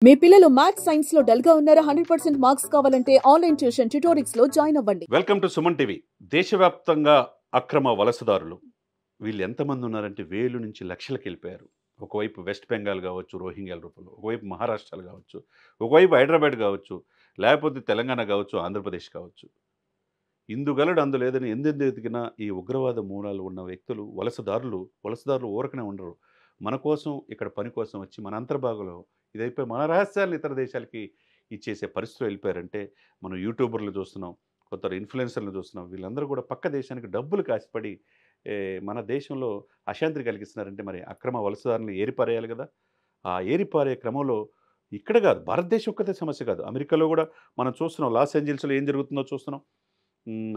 మీ పిల్లలు maths science లో dull గా ఉన్నారా? 100% మార్క్స్ కావాలంటే ఆన్లైన్ ట్యూషన్ ట్యుటోరిక్స్ లో జాయిన్ అవ్వండి. Welcome to Suman TV. దేశవ్యాప్తంగా అక్రమ వలసదారులు వీళ్ళు ఎంతమంది ఉన్నారంటే వేలు నుంచి లక్షలకు వెళ్ళిపోయారు. ఒకవైపు వెస్ట్ బెంగాల్ కావచ్చు, రోహింగ్యాల రూపంలో, ఒకవైపు మహారాష్ట్రలు కావచ్చు, ఒకవైపు హైదరాబాద్ కావచ్చు, లేకపోతే తెలంగాణ కావచ్చు, ఆంధ్రప్రదేశ్ కావచ్చు. ఇందుగలడు అందులేదని ఎందెందు ఎతికినా ఈ ఉగ్రవాద మూలాలు ఉన్న వ్యక్తులు వలసదారులు ఊరకనే ఉండరు. మన కోసం ఇక్కడ పని కోసం వచ్చి మన అంతర్భాగంలో ఇదైపోయి మన రహస్యాలను ఇతర దేశాలకి ఇచ్చేసే పరిస్థితులు వెళ్ళిపోయారంటే మనం యూట్యూబర్లు చూస్తున్నాం, కొంత ఇన్ఫ్లుయెన్సర్లు చూస్తున్నాం. వీళ్ళందరూ కూడా పక్క దేశానికి డబ్బులు కాసిపడి మన దేశంలో అశాంతిని కలిగిస్తున్నారంటే మరి అక్రమ వలసదారులను ఏరిపారేయాలి కదా. ఆ ఏరిపారే క్రమంలో ఇక్కడ కాదు, భారతదేశం ఒక్కతే సమస్య కాదు, అమెరికాలో కూడా మనం చూస్తున్నాం. లాస్ ఏంజల్స్లో ఏం జరుగుతుందో చూస్తున్నాం.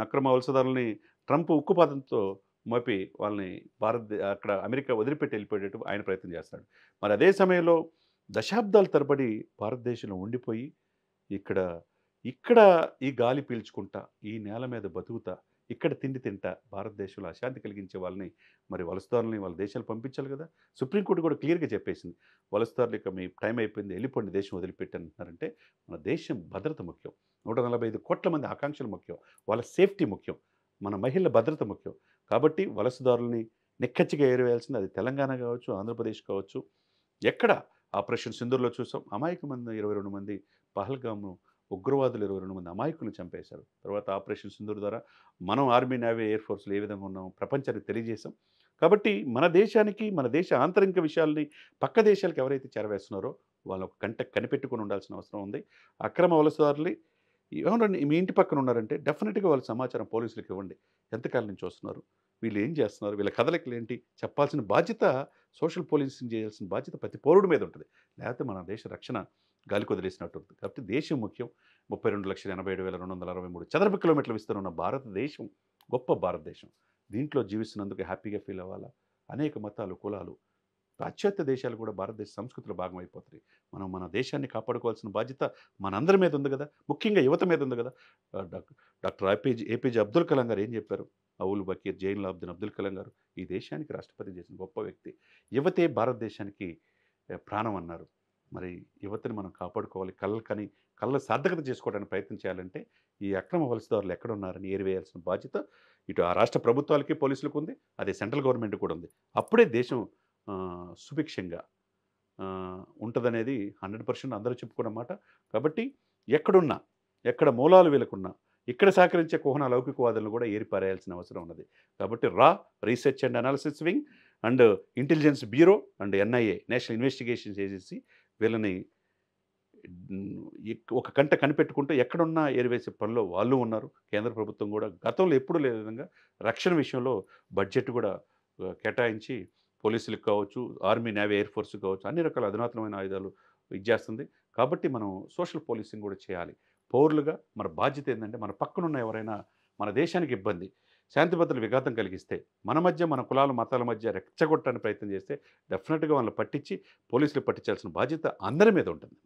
అక్రమ వలసదారులని ట్రంప్ ఉక్కుపాతంతో మోపి వాళ్ళని అక్కడ అమెరికా వదిలిపెట్టి వెళ్ళిపోయేటట్టు ఆయన ప్రయత్నం చేస్తాడు. మరి అదే సమయంలో దశాబ్దాల తరబడి భారతదేశంలో ఉండిపోయి ఇక్కడ ఇక్కడ ఈ గాలి పీల్చుకుంటా, ఈ నేల మీద బతుకుతా, ఇక్కడ తిండి తింటా భారతదేశంలో అశాంతి కలిగించే వాళ్ళని మరి వలసదారులని వాళ్ళ దేశాలు పంపించాలి కదా. సుప్రీంకోర్టు కూడా క్లియర్గా చెప్పేసింది, వలసదారులు ఇక మీ టైం అయిపోయింది, వెళ్ళిపోండి, దేశం వదిలిపెట్టి అంటున్నారంటే మన దేశం భద్రత ముఖ్యం. 145 కోట్ల మంది ఆకాంక్షలు ముఖ్యం, వాళ్ళ సేఫ్టీ ముఖ్యం, మన మహిళల భద్రత ముఖ్యం. కాబట్టి వలసదారుల్ని నిక్కచ్చిగా ఏరివేయాల్సింది అది తెలంగాణ కావచ్చు, ఆంధ్రప్రదేశ్ కావచ్చు. ఎక్కడ ఆపరేషన్ సింధూర్లో చూసాం, అమాయక మంది 22 మంది, పహల్గాము ఉగ్రవాదులు 22 మంది అమాయకులను చంపేశారు. తర్వాత ఆపరేషన్ సింధూర్ ద్వారా మనం ఆర్మీ, నేవీ, ఎయిర్ ఫోర్స్లో ఏ విధంగా ఉన్నాం ప్రపంచానికి తెలియజేశాం. కాబట్టి మన దేశానికి, మన దేశ ఆంతరిక విషయాల్ని పక్క దేశాలకు ఎవరైతే చేరవేస్తున్నారో వాళ్ళు ఒక కంట కనిపెట్టుకుని ఉండాల్సిన అవసరం ఉంది. అక్రమ వలసదారులు ఏమన్నా మీ ఇంటి పక్కన ఉన్నారంటే డెఫినెట్గా వాళ్ళ సమాచారం పోలీసులకు ఇవ్వండి. ఎంతకాలం నుంచి వస్తున్నారు, వీళ్ళు ఏం చేస్తున్నారు, వీళ్ళ కథలకి ఏంటి చెప్పాల్సిన బాధ్యత, సోషల్ పోలీసింగ్ చేయాల్సిన బాధ్యత ప్రతి పౌరుడి మీద ఉంటుంది. లేకపోతే మన దేశ రక్షణ గాలికి వదిలేసినట్టు ఉంటుంది. కాబట్టి దేశం ముఖ్యం. 32,87,263 చదరపు కిలోమీటర్ల విస్తీర్ణం ఉన్న భారతదేశం గొప్ప భారతదేశం. దీంట్లో జీవిస్తున్నందుకు హ్యాపీగా ఫీల్ అవ్వాలా. అనేక మతాలు, కులాలు, పాశ్చాత్య దేశాలు కూడా భారతదేశ సంస్కృతిలో భాగం అయిపోతాయి. మనం మన దేశాన్ని కాపాడుకోవాల్సిన బాధ్యత మనందరి మీద ఉంది కదా, ముఖ్యంగా యువత మీద ఉంది కదా. డాక్టర్ ఏపీజే అబ్దుల్ కలాం గారు ఏం చెప్పారు? అవుల్ బకీర్, జైన్ లాబ్దీన్ అబ్దుల్ కలాం గారు ఈ దేశానికి రాష్ట్రపతి చేసిన గొప్ప వ్యక్తి. యువతే భారతదేశానికి ప్రాణం అన్నారు. మరి యువతని మనం కాపాడుకోవాలి. కళ్ళ సార్థకత చేసుకోవడానికి ప్రయత్నం చేయాలంటే ఈ అక్రమ వలసదారులు ఎక్కడున్నారని ఏరివేయాల్సిన బాధ్యత ఇటు ఆ రాష్ట్ర ప్రభుత్వాలకి, పోలీసులకు ఉంది, అదే సెంట్రల్ గవర్నమెంట్ కూడా ఉంది. అప్పుడే దేశం సుభిక్షంగా ఉంటుందనేది 100% అందరూ చెప్పుకున్న మాట. కాబట్టి ఎక్కడున్నా, ఎక్కడ మూలాలు వీళ్ళకున్నా, ఇక్కడ సహకరించే కుహన లౌకికవాదులను కూడా ఏరిపారేయాల్సిన అవసరం ఉన్నది. కాబట్టి research and analysis wing and intelligence bureau and NIA, national investigations agency, వీళ్ళని ఒక కంట కనిపెట్టుకుంటూ ఎక్కడున్నా ఏరివేసే పనిలో వాళ్ళు ఉన్నారు. కేంద్ర ప్రభుత్వం కూడా గతంలో ఎప్పుడూ లేని విధంగా రక్షణ విషయంలో బడ్జెట్ కూడా కేటాయించి పోలీసులకు కావచ్చు, ఆర్మీ, నేవీ, ఎయిర్ ఫోర్స్ కావచ్చు, అన్ని రకాల అధునాతనమైన ఆయుధాలు ఇచ్చేస్తుంది. కాబట్టి మనం సోషల్ పోలీసింగ్ కూడా చేయాలి. పౌరులుగా మన బాధ్యత ఏంటంటే మన పక్కనున్న ఎవరైనా మన దేశానికి ఇబ్బంది, శాంతి భద్రతలు విఘాతం కలిగిస్తే, మన మధ్య, మన కులాల మతాల మధ్య రెచ్చగొట్టడానికి ప్రయత్నం చేస్తే డెఫినెట్గా వాళ్ళని పట్టించి పోలీసులు పట్టించాల్సిన బాధ్యత అందరి మీద ఉంటుంది.